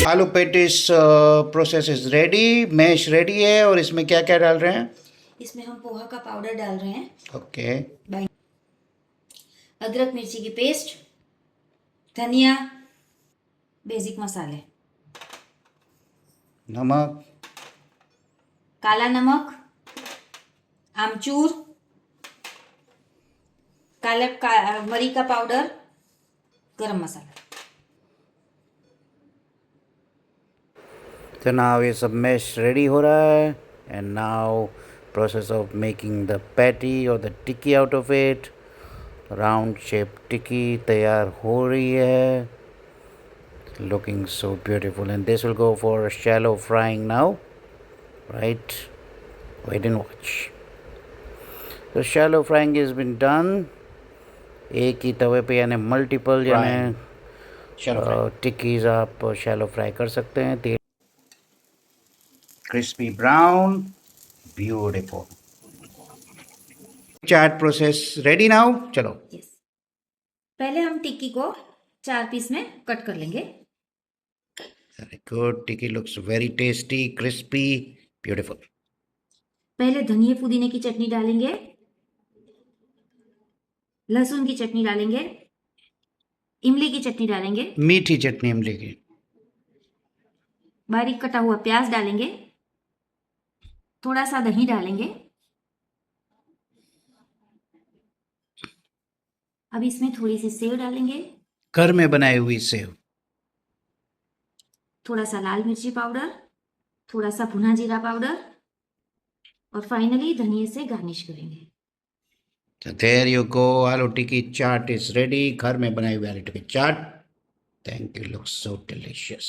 आलू patties process is ready, mash ready है। और इसमें क्या क्या डाल रहे हैं? इसमें हम पोहा का पाउडर डाल रहे हैं, ओके। अदरक मिर्ची की पेस्ट, धनिया, बेसिक मसाले, नमक, काला नमक, आमचूर, मरी का पाउडर, गरम मसाला। तो नाउ ये सब मैश रेडी हो रहा है। And now process of making the patty और the tikki out of it. Round shape tikki तैयार हो रही है। Looking so beautiful, and this will go for shallow frying now, right? Wait and watch. So shallow frying has been done. एक ही तवे पे यानी multiple यानी टिक्कीज आप शैलो फ्राई कर सकते हैं। तेल क्रिस्पी ब्राउन, ब्यूटीफुल। चाट प्रोसेस रेडी नाउ, चलो। यस, पहले हम टिक्की को 4 पीस में कट कर लेंगे। Very good. Tikki looks very tasty, crispy, beautiful. पहले धनिया पुदीने की चटनी डालेंगे, लहसुन की चटनी डालेंगे, इमली की चटनी डालेंगे, मीठी चटनी इमली की, बारीक कटा हुआ प्याज डालेंगे, थोड़ा सा दही डालेंगे। अब इसमें थोड़ी सी सेव डालेंगे, घर में बनाई हुई सेव, थोड़ा सा लाल मिर्ची पाउडर, थोड़ा सा भुना जीरा पाउडर, और फाइनली धनिया से गार्निश करेंगे। So there you go, आलू टिक्की चाट इज रेडी। घर में बनाई हुई aloo tikki chaat. Thank you, looks so delicious.